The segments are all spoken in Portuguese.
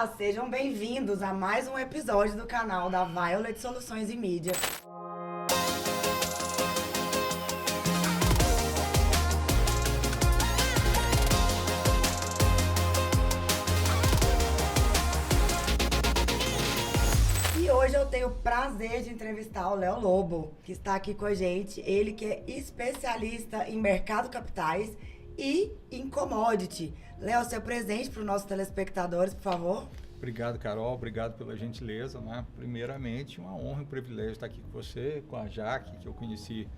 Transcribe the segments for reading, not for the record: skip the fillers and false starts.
Olá, sejam bem-vindos a mais um episódio do canal da Violet Soluções e Mídia. E hoje eu tenho o prazer de entrevistar o Léo Lobo, que está aqui com a gente. Ele que é especialista em mercado capitais e em commodity. Léo, se apresente para os nossos telespectadores, por favor. Obrigado, Carol. Obrigado pela gentileza, né? Primeiramente, uma honra e um privilégio estar aqui com você, com a Jaque, que eu conheci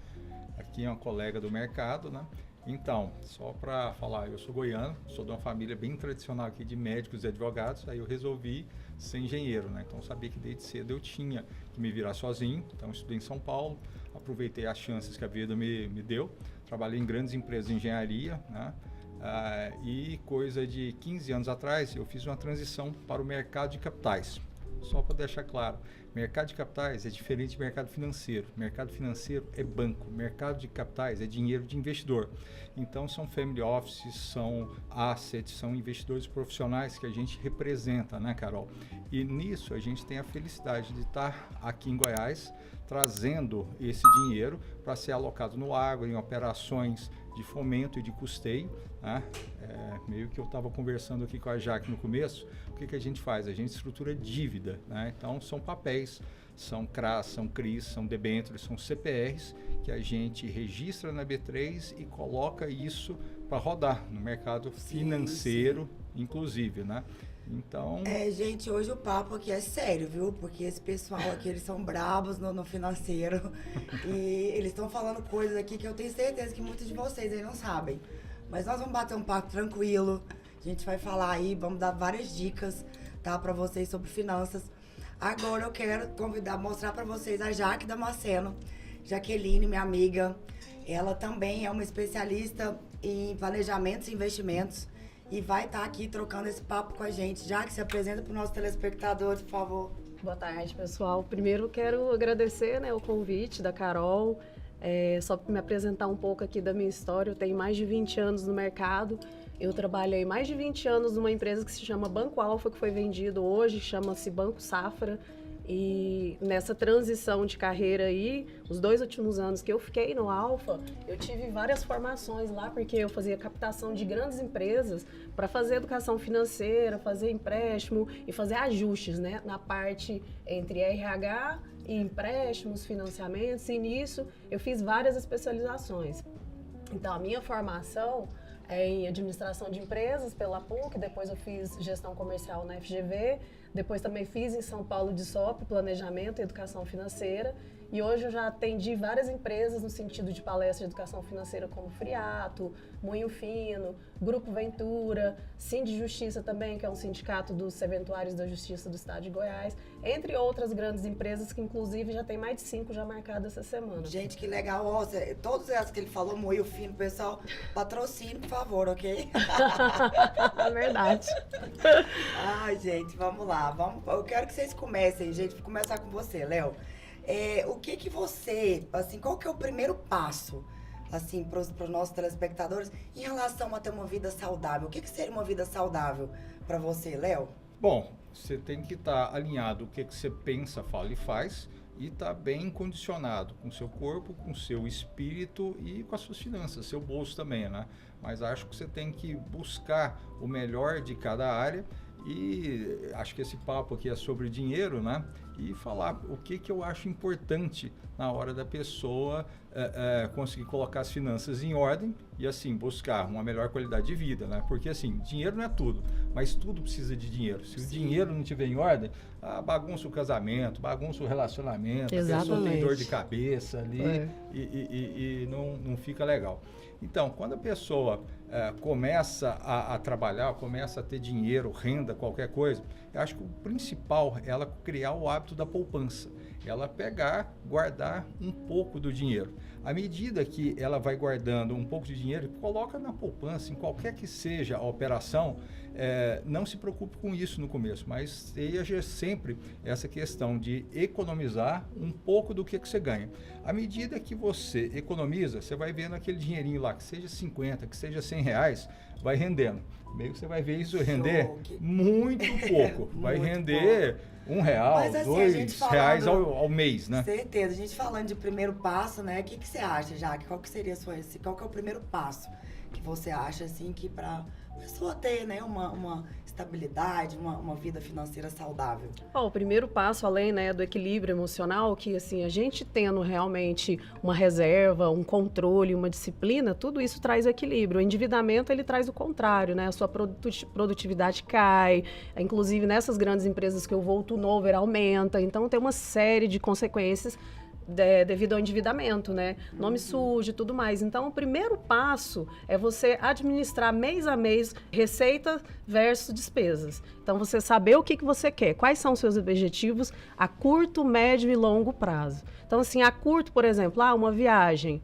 aqui, uma colega do mercado, né? Então, só para falar, eu sou goiano, sou de uma família bem tradicional aqui de médicos e advogados, aí eu resolvi ser engenheiro, né? Então, eu sabia que desde cedo eu tinha que me virar sozinho, então estudei em São Paulo, aproveitei as chances que a vida me deu, trabalhei em grandes empresas de engenharia, né? E coisa de 15 anos atrás eu fiz uma transição para o mercado de capitais. Só para deixar claro, mercado de capitais é diferente de mercado financeiro. Mercado financeiro é banco, mercado de capitais é dinheiro de investidor. Então são family offices, são assets, são investidores profissionais que a gente representa, né, Carol? E nisso a gente tem a felicidade de estar aqui em Goiás trazendo esse dinheiro para ser alocado no agro, em operações de fomento e de custeio, né? Meio que eu estava conversando aqui com a Jaque no começo, o que a gente faz? A gente estrutura dívida, né? Então são papéis, são CRAs, são CRIs, são debêntures, são CPRs que a gente registra na B3 e coloca isso para rodar no mercado financeiro, inclusive, né? Então... gente, hoje o papo aqui é sério, viu? Porque esse pessoal aqui, eles são brabos no financeiro e eles estão falando coisas aqui que eu tenho certeza que muitos de vocês aí não sabem. Mas nós vamos bater um papo tranquilo, a gente vai falar aí, vamos dar várias dicas, tá? Pra vocês sobre finanças. Agora eu quero mostrar pra vocês a Jaque Damasceno, Jaqueline, minha amiga. Ela também é uma especialista em planejamentos e investimentos. E vai estar aqui trocando esse papo com a gente. Jaque, se apresenta para os nossos telespectadores, por favor. Boa tarde, pessoal. Primeiro quero agradecer, né, o convite da Carol. Só para me apresentar um pouco aqui da minha história, eu tenho mais de 20 anos no mercado. Eu trabalhei mais de 20 anos numa empresa que se chama Banco Alfa, que foi vendido hoje, chama-se Banco Safra. E nessa transição de carreira aí, os 2 últimos anos que eu fiquei no Alfa, eu tive várias formações lá, porque eu fazia captação de grandes empresas para fazer educação financeira, fazer empréstimo e fazer ajustes, né, na parte entre RH e empréstimos, financiamentos, e nisso eu fiz várias especializações. Então, a minha formação é em administração de empresas pela PUC, depois eu fiz gestão comercial na FGV, depois também fiz em São Paulo de SOP, planejamento e educação financeira, e hoje eu já atendi várias empresas no sentido de palestra de educação financeira como Friato, Moinho Fino, Grupo Ventura, Sindijustiça também, que é um sindicato dos serventuários da Justiça do Estado de Goiás, entre outras grandes empresas que inclusive já tem mais de 5 já marcadas essa semana. Gente, que legal. Todos esses que ele falou, Moinho Fino, pessoal, patrocínio, por favor, ok? É verdade. Ai, gente, vamos lá. Eu quero que vocês comecem, gente. Vou começar com você, Léo. O que você, assim, qual que é o primeiro passo, assim, para os nossos telespectadores em relação a ter uma vida saudável? O que seria uma vida saudável para você, Léo? Bom, você tem que estar alinhado o que você pensa, fala e faz, e estar bem condicionado com o seu corpo, com o seu espírito e com as suas finanças, seu bolso também, né? Mas acho que você tem que buscar o melhor de cada área. E acho que esse papo aqui é sobre dinheiro, né? E falar o que eu acho importante na hora da pessoa conseguir colocar as finanças em ordem e assim buscar uma melhor qualidade de vida, né? Porque assim, dinheiro não é tudo, mas tudo precisa de dinheiro. Se o dinheiro não estiver em ordem, bagunça o casamento, bagunça o relacionamento, Exatamente. A pessoa tem dor de cabeça ali e não fica legal. Então, quando a pessoa começa a trabalhar, começa a ter dinheiro, renda, qualquer coisa, eu acho que o principal é ela criar o hábito da poupança. Ela pegar, guardar um pouco do dinheiro. À medida que ela vai guardando um pouco de dinheiro, coloca na poupança, em qualquer que seja a operação, não se preocupe com isso no começo, mas seja sempre essa questão de economizar um pouco do que você ganha. À medida que você economiza, você vai vendo aquele dinheirinho lá, que seja 50, que seja R$100, vai rendendo. Meio que você vai ver isso render muito pouco. Vai render R$1, Mas, assim, R$2 ao mês, né? Certeza. A gente falando de primeiro passo, né? O que você acha, Jaque? Qual que seria qual que é o primeiro passo que você acha, assim, que para a pessoa ter, né, uma estabilidade, uma vida financeira saudável? O primeiro passo, além, né, do equilíbrio emocional, que assim, a gente tendo realmente uma reserva, um controle, uma disciplina, tudo isso traz equilíbrio. O endividamento, ele traz o contrário, né? A sua produtividade cai, inclusive nessas grandes empresas que eu vou, o turnover aumenta, então tem uma série de consequências devido ao endividamento, né? Nome sujo e tudo mais. Então, o primeiro passo é você administrar mês a mês receita versus despesas. Então, você saber o que você quer, quais são os seus objetivos a curto, médio e longo prazo. Então, assim, a curto, por exemplo, uma viagem.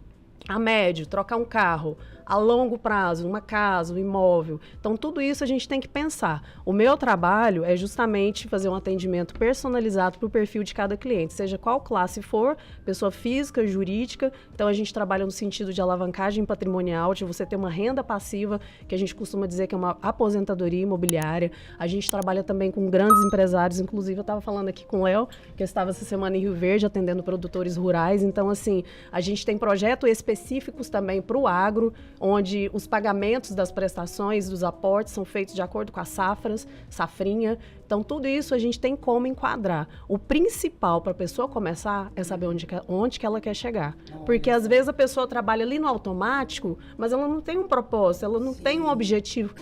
A médio, trocar um carro. A longo prazo, uma casa, um imóvel. Então, tudo isso a gente tem que pensar. O meu trabalho é justamente fazer um atendimento personalizado para o perfil de cada cliente, seja qual classe for, pessoa física, jurídica. Então, a gente trabalha no sentido de alavancagem patrimonial, de você ter uma renda passiva, que a gente costuma dizer que é uma aposentadoria imobiliária. A gente trabalha também com grandes empresários, inclusive eu estava falando aqui com o Léo, que eu estava essa semana em Rio Verde atendendo produtores rurais. Então, assim, a gente tem projetos específicos também para o agro, onde os pagamentos das prestações, dos aportes, são feitos de acordo com as safras, safrinha. Então, tudo isso a gente tem como enquadrar. O principal para a pessoa começar é saber onde que ela quer chegar. Porque, às vezes, a pessoa trabalha ali no automático, mas ela não tem um propósito, ela não tem um objetivo.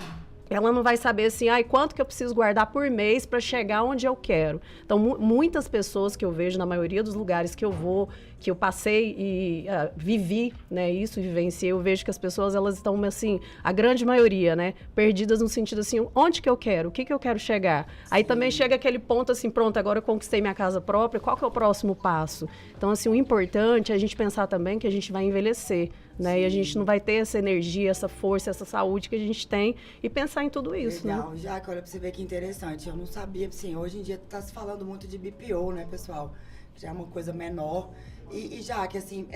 Ela não vai saber assim, quanto que eu preciso guardar por mês para chegar onde eu quero. Então, muitas pessoas que eu vejo, na maioria dos lugares que eu vou, que eu passei e vivi, né, isso, vivenciei, eu vejo que as pessoas, elas estão, assim, a grande maioria, né, perdidas no sentido assim, onde que eu quero? O que que eu quero chegar? Sim. Aí também chega aquele ponto assim, pronto, agora eu conquistei minha casa própria, qual que é o próximo passo? Então, assim, o importante é a gente pensar também que a gente vai envelhecer, né, e a gente não vai ter essa energia, essa força, essa saúde que a gente tem e pensar em tudo isso, Legal. né? Jaque, olha pra você ver que interessante, eu não sabia, assim, hoje em dia tá se falando muito de BPO, né, pessoal? Já é uma coisa menor. E Jaque, assim,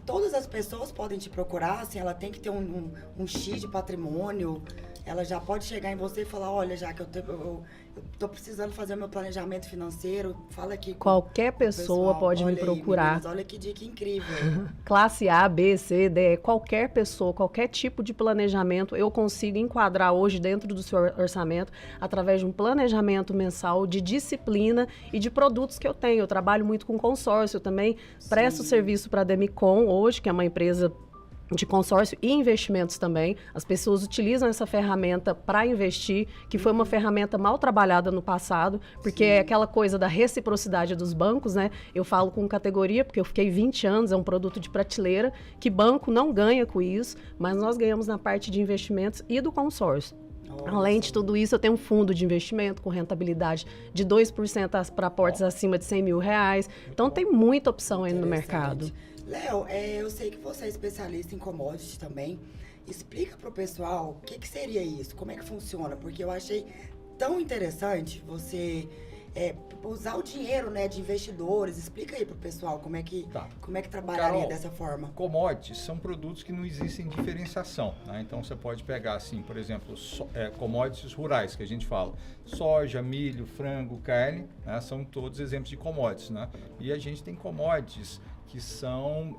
todas as pessoas podem te procurar, assim, ela tem que ter um X de patrimônio, ela já pode chegar em você e falar, olha, Jaque, eu tô precisando fazer o meu planejamento financeiro, fala aqui. Qualquer pessoa pode me procurar. Meninas, olha que dica incrível. Classe A, B, C, D, qualquer pessoa, qualquer tipo de planejamento, eu consigo enquadrar hoje dentro do seu orçamento através de um planejamento mensal de disciplina e de produtos que eu tenho. Eu trabalho muito com consórcio também, presto serviço para a Demicon hoje, que é uma empresa de consórcio e investimentos também. As pessoas utilizam essa ferramenta para investir, que foi uma ferramenta mal trabalhada no passado, porque é aquela coisa da reciprocidade dos bancos, né? Eu falo com categoria, porque eu fiquei 20 anos, é um produto de prateleira, que banco não ganha com isso, mas nós ganhamos na parte de investimentos e do consórcio. Além de tudo isso, eu tenho um fundo de investimento com rentabilidade de 2% para aportes acima de R$100 mil. Então, tem muita opção aí no mercado. Léo, eu sei que você é especialista em commodities também. Explica para o pessoal o que seria isso, como é que funciona, porque eu achei tão interessante você usar o dinheiro, né, de investidores. Explica aí para o pessoal como é que trabalharia, Carol, dessa forma. Commodities são produtos que não existem diferenciação, né? Então você pode pegar assim, por exemplo, commodities rurais, que a gente fala, soja, milho, frango, carne, né? São todos exemplos de commodities, né? E a gente tem commodities que são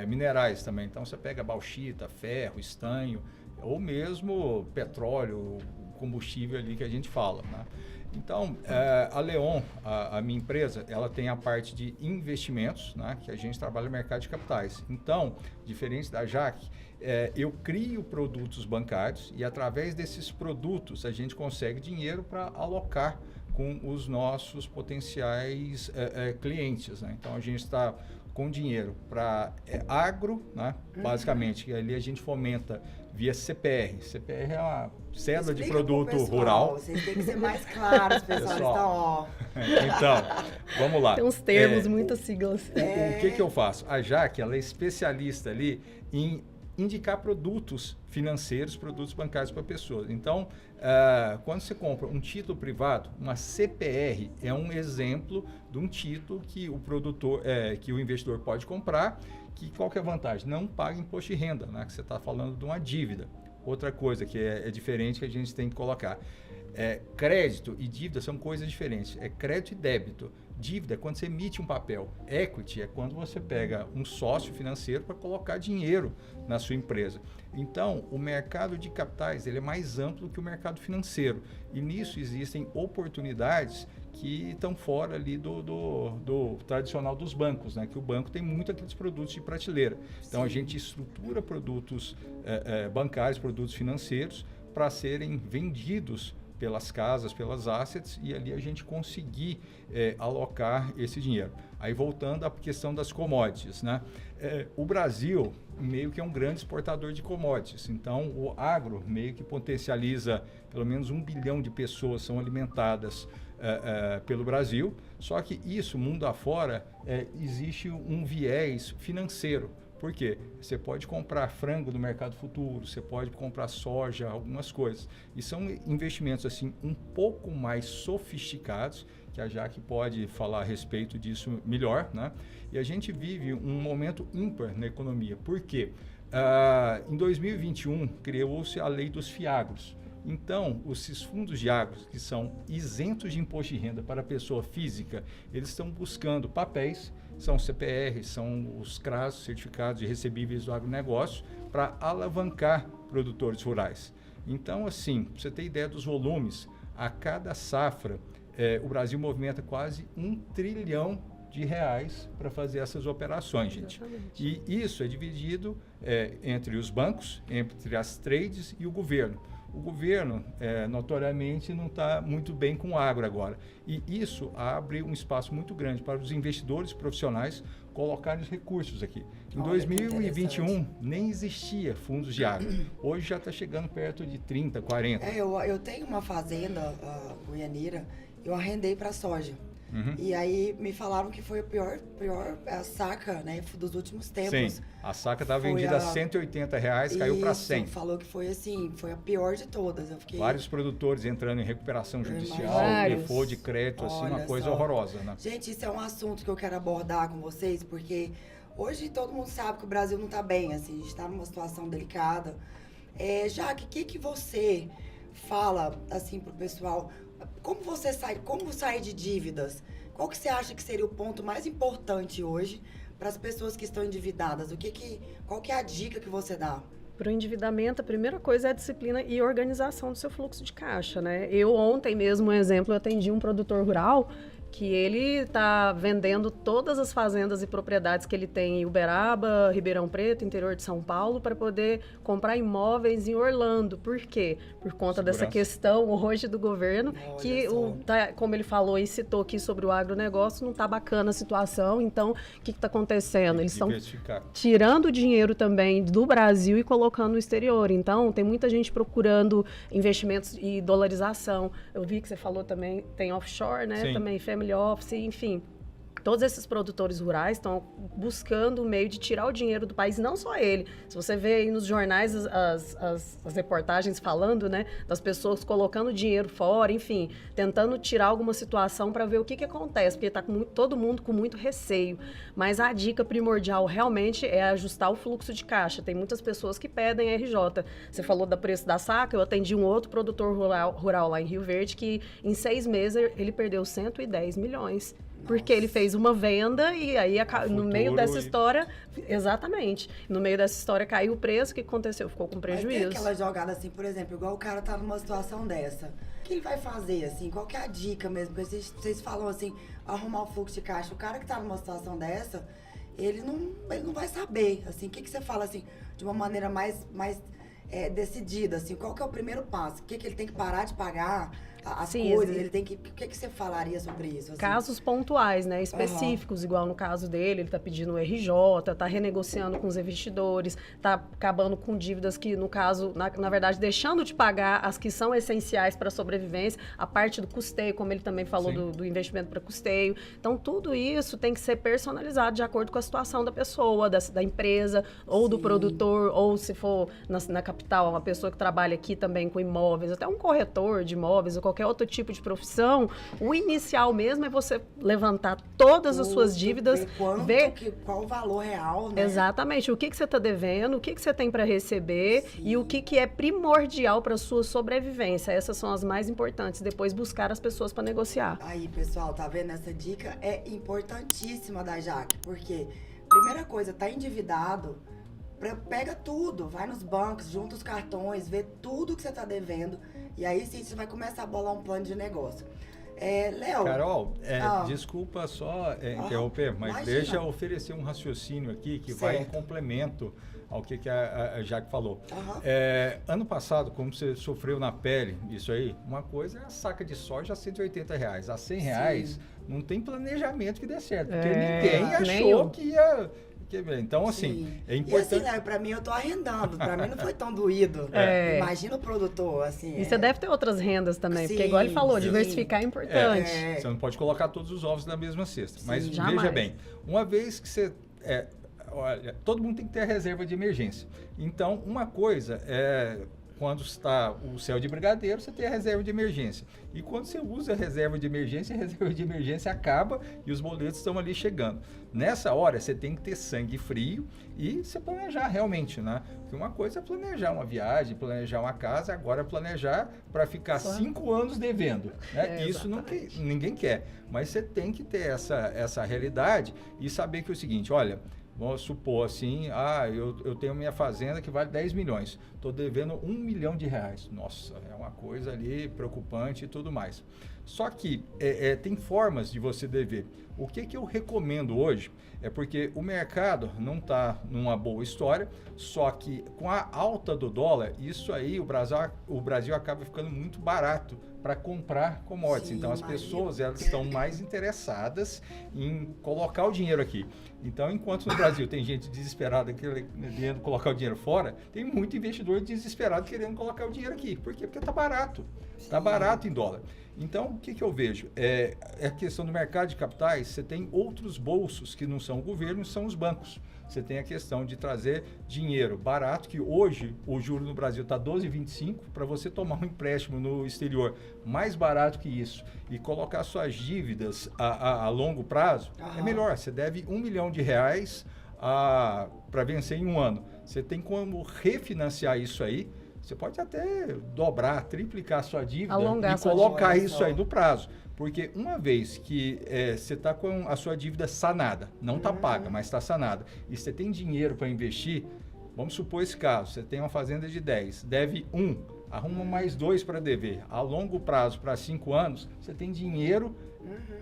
minerais também. Então, você pega bauxita, ferro, estanho, ou mesmo petróleo, combustível ali que a gente fala, né? Então, a Leon, a minha empresa, ela tem a parte de investimentos, né? Que a gente trabalha no mercado de capitais. Então, diferente da Jaque, eu crio produtos bancários e através desses produtos a gente consegue dinheiro para alocar com os nossos potenciais clientes, né? Então, a gente está com dinheiro para agro, né? Basicamente, que ali a gente fomenta via CPR. CPR é uma cédula de produto rural. Vocês têm que ser mais claros, pessoal. Então, vamos lá. Tem uns termos, muitas siglas. O que eu faço? A Jaque, ela é especialista ali em indicar produtos financeiros, produtos bancários para pessoas. Então, quando você compra um título privado, uma CPR é um exemplo de um título que o produtor, que o investidor pode comprar, que qual que é a vantagem? Não paga imposto de renda, né? Que você está falando de uma dívida. Outra coisa que é diferente que a gente tem que colocar. Crédito e dívida são coisas diferentes. É crédito e débito. Dívida é quando você emite um papel. Equity é quando você pega um sócio financeiro para colocar dinheiro na sua empresa. Então, o mercado de capitais ele é mais amplo que o mercado financeiro. E nisso existem oportunidades que estão fora ali do tradicional dos bancos, né? Que o banco tem muito aqueles produtos de prateleira. Então, a gente estrutura produtos bancários, produtos financeiros, para serem vendidos pelas casas, pelas assets, e ali a gente conseguir alocar esse dinheiro. Aí voltando à questão das commodities, né? O Brasil meio que é um grande exportador de commodities, então o agro meio que potencializa, pelo menos 1 bilhão de pessoas são alimentadas pelo Brasil, só que isso, mundo afora, existe um viés financeiro. Por quê? Você pode comprar frango no mercado futuro, você pode comprar soja, algumas coisas. E são investimentos assim um pouco mais sofisticados, que a Jaque pode falar a respeito disso melhor, né? E a gente vive um momento ímpar na economia. Por quê? Em 2021, criou-se a lei dos fiagros. Então, esses fundos de agro que são isentos de imposto de renda para a pessoa física, eles estão buscando papéis, são CPR, são os CRAS, Certificados de Recebíveis do Agronegócio, para alavancar produtores rurais. Então, assim, para você ter ideia dos volumes, a cada safra, o Brasil movimenta quase R$ 1 trilhão para fazer essas operações, gente. E isso é dividido entre os bancos, entre as trades e o governo. O governo, notoriamente, não está muito bem com o agro agora. E isso abre um espaço muito grande para os investidores profissionais colocarem os recursos aqui. Em 2021, nem existia fundos de agro. Hoje já está chegando perto de 30, 40. Eu tenho uma fazenda, Goianira, eu arrendei para soja. Uhum. E aí me falaram que foi a pior saca, né, dos últimos tempos. Sim, a saca estava vendida a R$180, caiu para 100. Falou que foi assim, foi a pior de todas. Eu fiquei... Vários produtores entrando em recuperação judicial, default de crédito, assim, uma coisa horrorosa, né? Gente, isso é um assunto que eu quero abordar com vocês, porque hoje todo mundo sabe que o Brasil não está bem, assim, a gente está numa situação delicada. Jaque, o que você fala, assim, pro pessoal... Como sair de dívidas? Qual que você acha que seria o ponto mais importante hoje para as pessoas que estão endividadas? Qual que é a dica que você dá? Para o endividamento, a primeira coisa é a disciplina e organização do seu fluxo de caixa, né? Eu ontem mesmo, um exemplo, eu atendi um produtor rural que ele está vendendo todas as fazendas e propriedades que ele tem em Uberaba, Ribeirão Preto, interior de São Paulo, para poder comprar imóveis em Orlando. Por quê? Por conta dessa questão hoje do governo, que, como ele falou e citou aqui sobre o agronegócio, não está bacana a situação. Então, o que está acontecendo? Eles estão tirando dinheiro também do Brasil e colocando no exterior. Então, tem muita gente procurando investimentos e dolarização. Eu vi que você falou também, tem offshore, né? Sim. Também family office, enfim. Todos esses produtores rurais estão buscando o meio de tirar o dinheiro do país, não só ele. Se você vê aí nos jornais as reportagens falando, né, das pessoas colocando dinheiro fora, enfim, tentando tirar alguma situação para ver o que acontece, porque está todo mundo com muito receio. Mas a dica primordial realmente é ajustar o fluxo de caixa. Tem muitas pessoas que pedem RJ. Você falou do preço da saca, eu atendi um outro produtor rural lá em Rio Verde que em 6 meses ele perdeu 110 milhões. Porque ele fez uma venda e aí no meio dessa história, exatamente, no meio dessa história caiu o preço, o que aconteceu? Ficou com prejuízo. Mas tem aquela jogada assim, por exemplo, igual o cara tá numa situação dessa, o que ele vai fazer assim? Qual que é a dica mesmo? Porque vocês falam assim, arrumar o fluxo de caixa, o cara que tá numa situação dessa, ele não vai saber, assim, o que você fala assim, de uma maneira mais decidida, assim, qual que é o primeiro passo? O que ele tem que parar de pagar? as Sim, coisas, ele tem que... O que você falaria sobre isso? Assim? Casos pontuais, né, específicos, igual no caso dele, ele está pedindo o RJ, está renegociando com os investidores, está acabando com dívidas que, no caso, na verdade, deixando de pagar as que são essenciais para a sobrevivência, a parte do custeio, como ele também falou do investimento para custeio. Então, tudo isso tem que ser personalizado de acordo com a situação da pessoa, da empresa, ou do produtor, ou se for na capital, uma pessoa que trabalha aqui também com imóveis, até um corretor de imóveis, ou qualquer outro tipo de profissão. O inicial mesmo é você levantar todas as suas dívidas, ver qual o valor real, né? Exatamente, o que você está devendo, o que você tem para receber e o que é primordial para a sua sobrevivência. Essas são as mais importantes. Depois buscar as pessoas para negociar. Aí, pessoal, tá vendo? Essa dica é importantíssima da Jaque, porque primeira coisa, tá endividado, pega tudo, vai nos bancos, junta os cartões, vê tudo que você tá devendo e aí sim você vai começar a bolar um plano de negócio. Léo... Carol, desculpa só interromper, mas imagina. deixa eu oferecer um raciocínio aqui que vai em complemento ao que a Jaque falou. Ano passado, como você sofreu na pele isso aí, uma coisa é a saca de soja a R$180, a R$100 não tem planejamento que dê certo, porque ninguém achou que ia... Então, assim, é importante... E assim, Léo, pra mim, eu tô arrendando. Pra mim não foi tão doído. Imagina o produtor, assim... E você deve ter outras rendas também, porque igual ele falou, diversificar é importante. Você não pode colocar todos os ovos na mesma cesta. Mas jamais. Veja bem, uma vez que você... olha, todo mundo tem que ter a reserva de emergência. Então, uma coisa é... Quando está o céu de brigadeiro, você tem a reserva de emergência. E quando você usa a reserva de emergência acaba e os boletos estão ali chegando. Nessa hora, você tem que ter sangue frio e se planejar realmente, né? Porque uma coisa é planejar uma viagem, planejar uma casa, agora planejar para ficar 5 anos devendo. Né? Isso ninguém quer. Mas você tem que ter essa realidade e saber que é o seguinte, olha... Vamos supor assim, eu tenho minha fazenda que vale 10 milhões, estou devendo R$1 milhão. Nossa, é uma coisa ali preocupante e tudo mais. Só que tem formas de você dever. O que eu recomendo hoje é porque o mercado não está numa boa história, só que com a alta do dólar, isso aí, o Brasil acaba ficando muito barato para comprar commodities. Então, as pessoas elas estão mais interessadas em colocar o dinheiro aqui. Então, enquanto no Brasil tem gente desesperada querendo colocar o dinheiro fora, tem muito investidor desesperado querendo colocar o dinheiro aqui. Por quê? Porque está barato. Está barato em dólar. Então, o que eu vejo? É a questão do mercado de capitais, você tem outros bolsos que não são o governo, são os bancos. Você tem a questão de trazer dinheiro barato, que hoje o juro no Brasil está 12,25, para você tomar um empréstimo no exterior mais barato que isso e colocar suas dívidas a longo prazo, é melhor. Você deve R$1 milhão para vencer em um ano. Você tem como refinanciar isso aí. Você pode até dobrar, triplicar a sua dívida e colocar isso aí no prazo. Porque uma vez que você está com a sua dívida sanada, não está paga, mas está sanada, e você tem dinheiro para investir, vamos supor esse caso, você tem uma fazenda de 10, deve 1, arruma mais 2 para dever. A longo prazo, para 5 anos, você tem dinheiro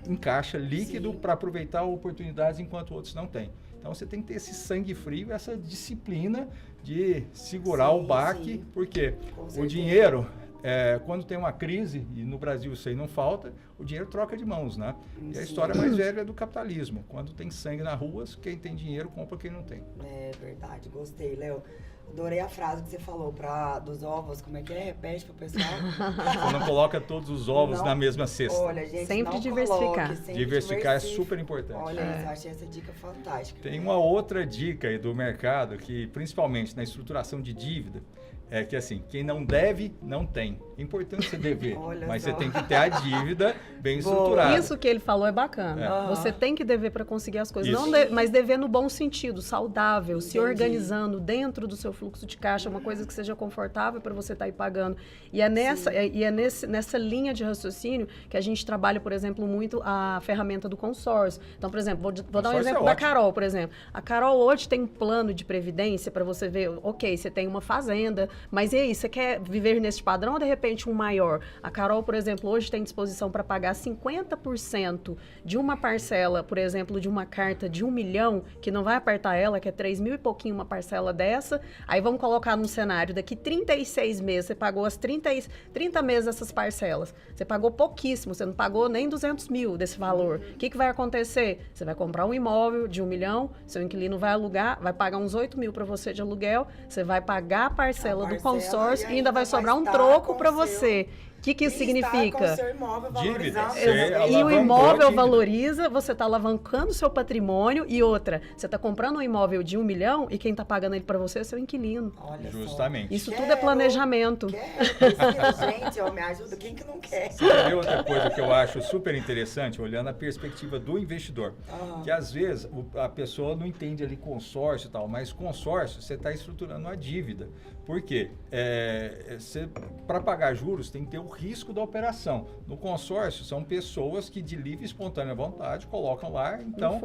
em caixa líquido para aproveitar oportunidades enquanto outros não têm. Então você tem que ter esse sangue frio, essa disciplina de segurar o baque, porque o dinheiro, quando tem uma crise, e no Brasil isso aí não falta, o dinheiro troca de mãos, né? E a história mais velha é do capitalismo. Quando tem sangue na rua, quem tem dinheiro compra quem não tem. É verdade, gostei, Léo. Adorei a frase que você falou dos ovos, como é que é? Repete pro pessoal. Você não coloca todos os ovos na mesma cesta. Olha, gente, sempre diversificar. Diversificar é super importante. Olha isso, eu achei essa dica fantástica. Tem uma outra dica aí do mercado, que principalmente na estruturação de dívida, é que assim, quem não deve, não tem. É importante você dever, mas você tem que ter a dívida bem estruturada. Isso que ele falou é bacana. Você tem que dever para conseguir as coisas, mas dever no bom sentido, saudável, se organizando dentro do seu fluxo de caixa, uma coisa que seja confortável para você estar aí pagando. E é nessa linha de raciocínio que a gente trabalha, por exemplo, muito a ferramenta do consórcio. Então, por exemplo, vou dar um exemplo da Carol, por exemplo. A Carol hoje tem um plano de previdência para você ver, ok, você tem uma fazenda, Mas e aí, você quer viver nesse padrão ou de repente um maior? A Carol, por exemplo, hoje tem disposição para pagar 50% de uma parcela, por exemplo, de uma carta de 1 milhão, que não vai apertar ela, que é 3 mil e pouquinho uma parcela dessa. Aí vamos colocar num cenário, daqui 36 meses, você pagou as 30 meses essas parcelas. Você pagou pouquíssimo, você não pagou nem 200 mil desse valor. O que vai acontecer? Você vai comprar um imóvel de 1 milhão, seu inquilino vai alugar, vai pagar uns 8 mil para você de aluguel, você vai pagar a parcela do consórcio e ainda vai sobrar um troco para você. O que isso significa? Com o seu imóvel valorizado. E o imóvel valoriza, você está alavancando o seu patrimônio e outra, você está comprando um imóvel de 1 milhão e quem está pagando ele para você é seu inquilino. Olha justamente. Isso tudo é planejamento. Gente, me ajuda, quem que não quer? Sabe outra coisa que eu acho super interessante, olhando a perspectiva do investidor, que às vezes a pessoa não entende ali consórcio e tal, mas consórcio, você está estruturando uma dívida. Por quê? Para pagar juros tem que ter o risco da operação. No consórcio, são pessoas que de livre e espontânea vontade colocam lá, então,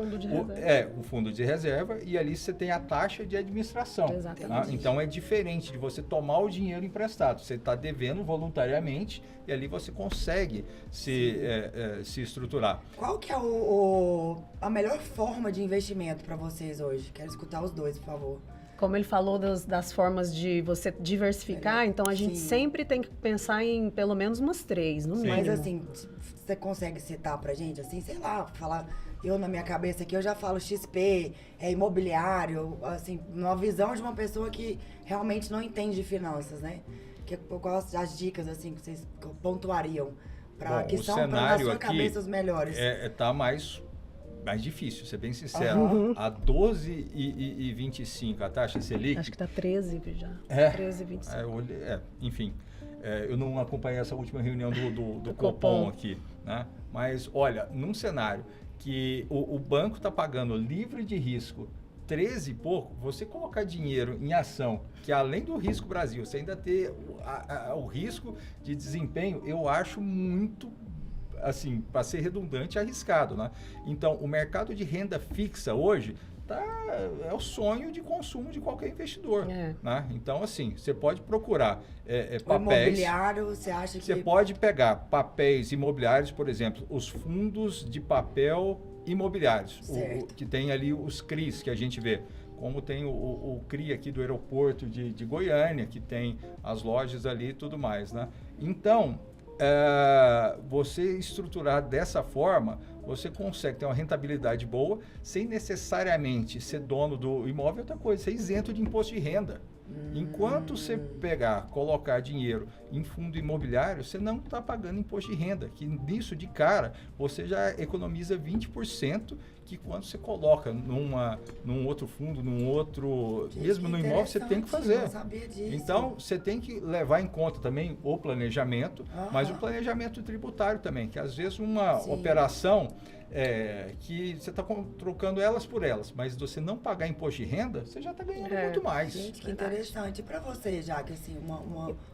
o fundo de reserva, e ali você tem a taxa de administração. Exatamente. Tá? Então é diferente de você tomar o dinheiro emprestado. Você está devendo voluntariamente e ali você consegue se estruturar. Qual que é a melhor forma de investimento para vocês hoje? Quero escutar os dois, por favor. Como ele falou das formas de você diversificar, então a gente sempre tem que pensar em pelo menos umas 3, no mínimo. Mas assim, você consegue citar pra gente, assim, sei lá, falar... Eu, na minha cabeça aqui, eu já falo XP, imobiliário, assim, numa visão de uma pessoa que realmente não entende de finanças, né? Que eu gosto das dicas, assim, que vocês pontuariam, que são, pra, na sua cabeça, os melhores. Tá mais difícil, ser bem sincero. A 12,25 a taxa Selic... Acho que tá 13 já. 13,25. Enfim, eu não acompanhei essa última reunião do Copom aqui, né? Mas, olha, num cenário que o banco está pagando livre de risco 13 e pouco, você colocar dinheiro em ação, que além do risco Brasil, você ainda ter o risco de desempenho, eu acho muito, assim, para ser redundante, arriscado, né? Então, o mercado de renda fixa hoje é o sonho de consumo de qualquer investidor, né? Então, assim, você pode procurar papéis... imobiliário, você acha que... Você pode pegar papéis imobiliários, por exemplo, os fundos de papel imobiliários, que tem ali os CRIs que a gente vê, como tem o CRI aqui do aeroporto de Goiânia, que tem as lojas ali e tudo mais, né? Então, você estruturar dessa forma, você consegue ter uma rentabilidade boa, sem necessariamente ser dono do imóvel. Outra coisa, ser isento de imposto de renda. Enquanto você colocar dinheiro em fundo imobiliário, você não está pagando imposto de renda, que nisso de cara você já economiza 20%, que quando você coloca num outro fundo, mesmo no imóvel, você tem que fazer. Eu não sabia disso. Então, você tem que levar em conta também o planejamento, mas o planejamento tributário também, que às vezes uma operação que você está trocando elas por elas, mas você não pagar imposto de renda, você já está ganhando muito mais. Gente, que interessante. E para você, Jaque, assim,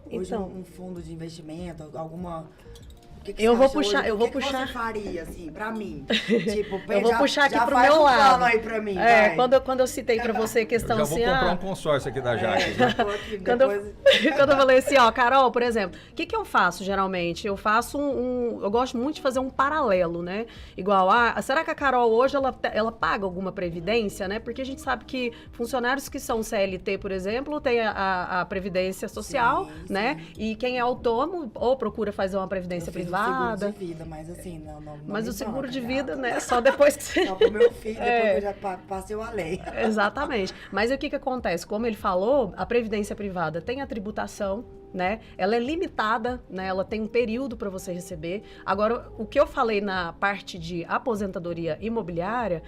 hoje um fundo de investimento, alguma... Eu vou puxar. O que você faria, assim, pra mim? Tipo, eu vou puxar aqui pro meu lado. Aí pra mim, quando eu citei pra você a questão assim... Eu já vou comprar um consórcio aqui da Jaque. Quando eu falei assim, Carol, por exemplo, o que eu faço geralmente? Eu faço eu gosto muito de fazer um paralelo, né? Igual, será que a Carol hoje, ela paga alguma previdência, né? Porque a gente sabe que funcionários que são CLT, por exemplo, tem a previdência social, né? E quem é autônomo ou procura fazer uma previdência privada. Seguro de vida, mas assim, não mas o seguro de vida, né? Só depois que você... Só pro meu filho, depois eu já passei a lei. Exatamente. Mas o que acontece? Como ele falou, a previdência privada tem a tributação, né? Ela é limitada, né? Ela tem um período para você receber. Agora, o que eu falei na parte de aposentadoria imobiliária,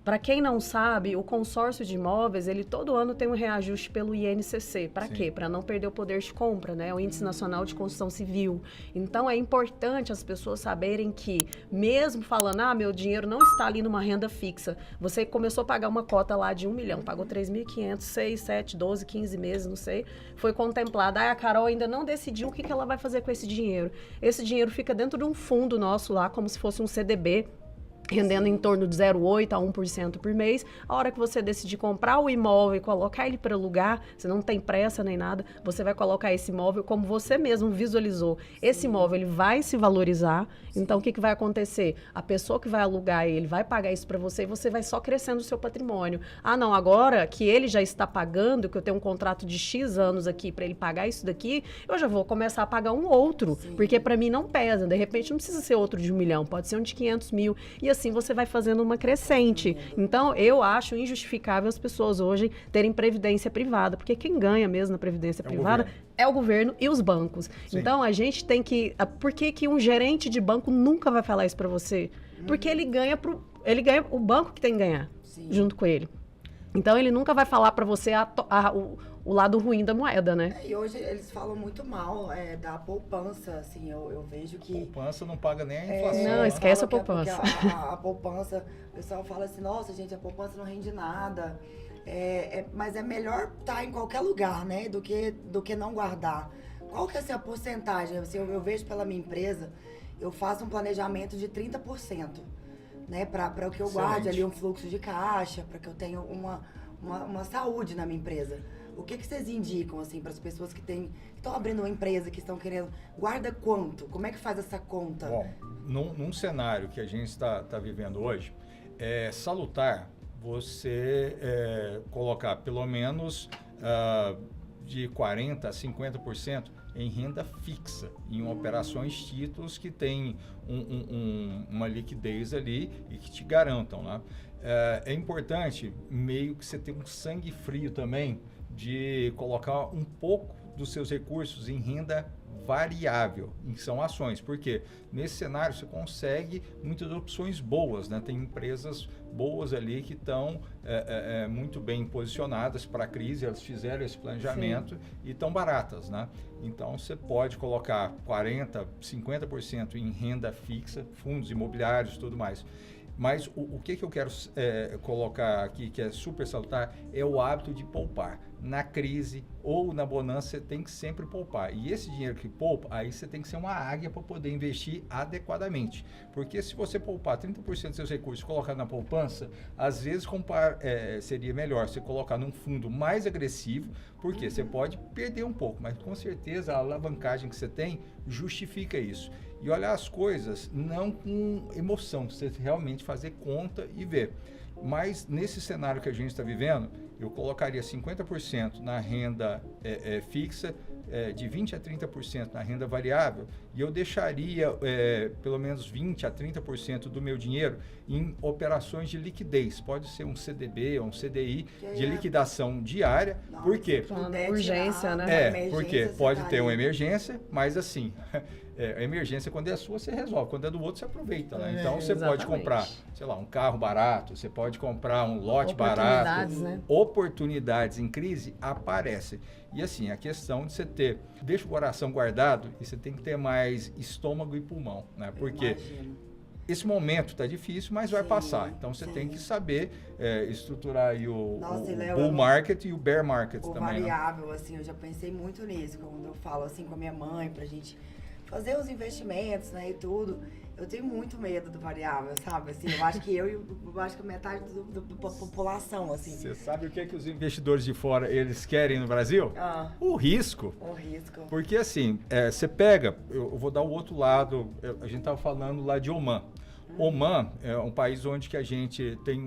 para quem não sabe, o consórcio de imóveis, ele todo ano tem um reajuste pelo INCC. Para quê? Para não perder o poder de compra, né? O Índice Nacional de Construção Civil. Então, é importante as pessoas saberem que, mesmo falando, meu dinheiro não está ali numa renda fixa, você começou a pagar uma cota lá de 1 milhão, pagou 3.500, 6, 7, 12, 15 meses, não sei, foi contemplada. A Carol ainda não decidiu o que ela vai fazer com esse dinheiro. Esse dinheiro fica dentro de um fundo nosso lá, como se fosse um CDB, rendendo em torno de 0,8% a 1% por mês. A hora que você decidir comprar o imóvel e colocar ele para alugar, você não tem pressa nem nada, você vai colocar esse imóvel como você mesmo visualizou. Esse imóvel ele vai se valorizar, então o que vai acontecer? A pessoa que vai alugar ele vai pagar isso para você e você vai só crescendo o seu patrimônio. Ah, não, agora que ele já está pagando, que eu tenho um contrato de X anos aqui para ele pagar isso daqui, eu já vou começar a pagar um outro, porque para mim não pesa. De repente não precisa ser outro de 1 milhão, pode ser um de 500 mil. E assim você vai fazendo uma crescente. Então, eu acho injustificável as pessoas hoje terem previdência privada, porque quem ganha mesmo na previdência privada é o governo e os bancos. Sim. Então, a gente tem que... Por que um gerente de banco nunca vai falar isso para você? Porque ele ganha o banco que tem que ganhar, junto com ele. Então, ele nunca vai falar para você o lado ruim da moeda, né? E hoje eles falam muito mal da poupança, assim, eu vejo que... Poupança não paga nem a inflação. Não, né? esquece a Porque poupança. A poupança, o pessoal fala assim, nossa, gente, a poupança não rende nada. Mas é melhor estar em qualquer lugar, né, do que não guardar. Qual que é assim, a porcentagem? Assim, eu vejo pela minha empresa, eu faço um planejamento de 30%, né, para que eu guarde ali um fluxo de caixa, para que eu tenha uma saúde na minha empresa. O que vocês indicam, assim, para as pessoas que estão abrindo uma empresa, que estão querendo... Guarda quanto? Como é que faz essa conta? Bom, num cenário que a gente está vivendo hoje, é salutar você colocar pelo menos de 40% a 50% em renda fixa, em operações títulos que tem uma liquidez ali e que te garantam, né? É importante meio que você ter um sangue frio também de colocar um pouco dos seus recursos em renda variável, são ações, porque nesse cenário você consegue muitas opções boas, né? Tem empresas boas ali que estão muito bem posicionadas para a crise, elas fizeram esse planejamento e estão baratas, né? Então você pode colocar 40%, 50% em renda fixa, fundos imobiliários e tudo mais. Mas o que eu quero colocar aqui, que é super salutar, é o hábito de poupar. Na crise ou na bonança, você tem que sempre poupar. E esse dinheiro que poupa, aí você tem que ser uma águia para poder investir adequadamente. Porque se você poupar 30% dos seus recursos e colocar na poupança, às vezes seria melhor você colocar num fundo mais agressivo, porque você pode perder um pouco, mas com certeza a alavancagem que você tem justifica isso. E olhar as coisas não com emoção, você realmente fazer conta e ver. Mas nesse cenário que a gente está vivendo, eu colocaria 50% na renda fixa, de 20% a 30% na renda variável, e eu deixaria pelo menos 20% a 30% do meu dinheiro em operações de liquidez. Pode ser um CDB ou um CDI de liquidação diária. Por quê? Urgência, né? Porque pode ter uma emergência, mas assim... a emergência, quando é sua, você resolve. Quando é do outro, você aproveita, né? Então, você pode comprar, sei lá, um carro barato, você pode comprar um lote barato. Né? Oportunidades em crise aparecem. E assim, a questão de você ter... Deixa o coração guardado e você tem que ter mais estômago e pulmão, né? Porque esse momento tá difícil, mas vai passar. Então, você tem que saber estruturar aí o bull market e o bear market também. O variável, assim, eu já pensei muito nisso. Quando eu falo assim com a minha mãe, pra gente... fazer os investimentos, né, e tudo. Eu tenho muito medo do variável, sabe? Assim, eu acho que eu acho que metade da população, assim. Você sabe o que os investidores de fora, eles querem no Brasil? O risco. O risco. Porque assim, você pega, eu vou dar o outro lado, a gente estava falando lá de Oman. Oman é um país onde que a gente tem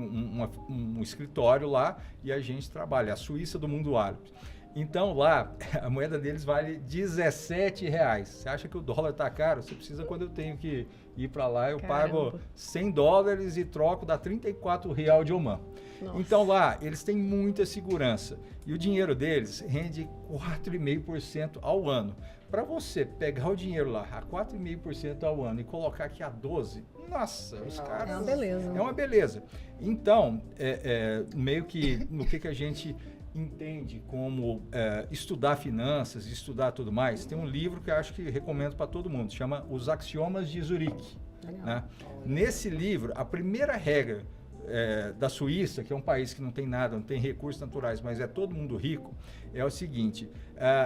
um escritório lá e a gente trabalha, a Suíça do mundo árabe. Então lá, a moeda deles vale R$17. Você acha que o dólar está caro? Você precisa, quando eu tenho que ir para lá, eu pago $100 e troco, dá R$34 de Oman. Nossa. Então lá, eles têm muita segurança. E o dinheiro deles rende 4,5% ao ano. Para você pegar o dinheiro lá a 4,5% ao ano e colocar aqui a 12%, nossa, os caras... É uma beleza. É uma beleza. Então, meio que no que a gente... entende como estudar finanças, estudar tudo mais, tem um livro que eu acho que recomendo para todo mundo, chama Os Axiomas de Zurique. Né? Nesse livro, a primeira regra da Suíça, que é um país que não tem nada, não tem recursos naturais, mas é todo mundo rico, é o seguinte,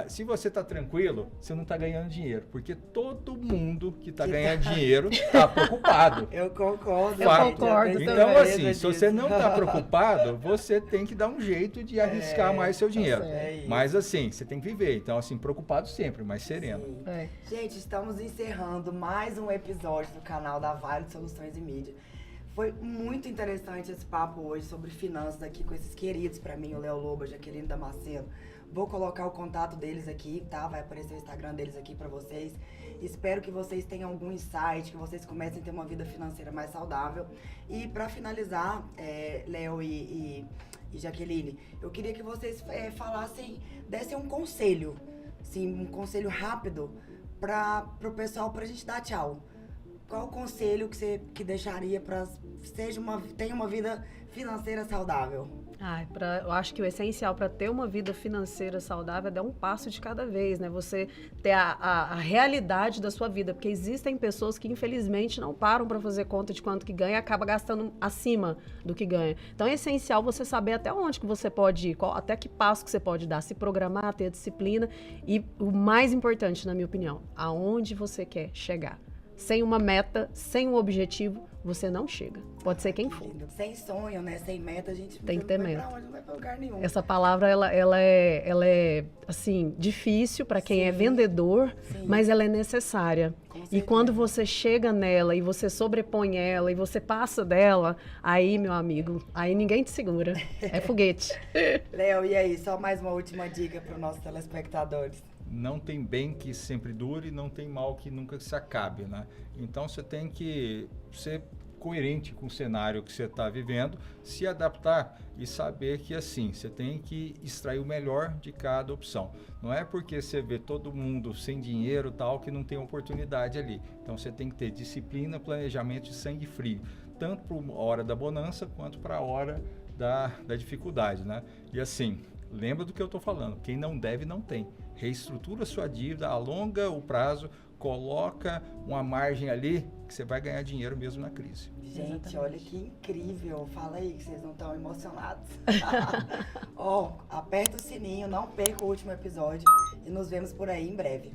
se você está tranquilo, você não está ganhando dinheiro, porque todo mundo que está ganhando dinheiro está preocupado. Eu concordo. Eu concordo Então, também. assim, se você não está preocupado, você tem que dar um jeito de arriscar mais seu dinheiro. certo. Mas, assim, você tem que viver. Então, assim, preocupado sempre, mas sereno. Sim. É. Gente, estamos encerrando mais um episódio do canal da Vale Soluções e Mídia. Foi muito interessante esse papo hoje sobre finanças aqui com esses queridos pra mim, o Léo Lobo, a Jaqueline Damasceno. Vou colocar o contato deles aqui, tá? Vai aparecer o Instagram deles aqui pra vocês. Espero que vocês tenham algum insight, que vocês comecem a ter uma vida financeira mais saudável. E pra finalizar, Léo e Jaqueline, eu queria que vocês falassem, dessem um conselho, assim, um conselho rápido pro pessoal, pra gente dar tchau. Qual o conselho que você deixaria para tenha uma vida financeira saudável? Eu acho que o essencial para ter uma vida financeira saudável é dar um passo de cada vez, né? Você ter a realidade da sua vida, porque existem pessoas que infelizmente não param para fazer conta de quanto que ganha e acaba gastando acima do que ganha. Então é essencial você saber até onde que você pode ir, até que passo que você pode dar, se programar, ter disciplina e o mais importante, na minha opinião, aonde você quer chegar. Sem uma meta, sem um objetivo, você não chega. Pode ser quem for. Sem sonho, né? Sem meta, a gente tem que ter meta. Pra onde, não vai pra lugar nenhum. Essa palavra, ela é assim, difícil para quem é vendedor, mas ela é necessária. E quando você chega nela e você sobrepõe ela e você passa dela, aí, meu amigo, aí ninguém te segura. É foguete. Léo, e aí? Só mais uma última dica para os nossos telespectadores. Não tem bem que sempre dure, não tem mal que nunca se acabe, né? Então você tem que ser coerente com o cenário que você está vivendo, se adaptar e saber que assim, você tem que extrair o melhor de cada opção. Não é porque você vê todo mundo sem dinheiro tal que não tem oportunidade ali. Então você tem que ter disciplina, planejamento e sangue frio, tanto para a hora da bonança quanto para a hora da dificuldade, né? E assim, lembra do que eu estou falando, quem não deve não tem. Reestrutura sua dívida, alonga o prazo, coloca uma margem ali que você vai ganhar dinheiro mesmo na crise. Gente, Exatamente. olha que incrível. Fala aí que vocês não estão emocionados. Aperta o sininho, não perca o último episódio e nos vemos por aí em breve.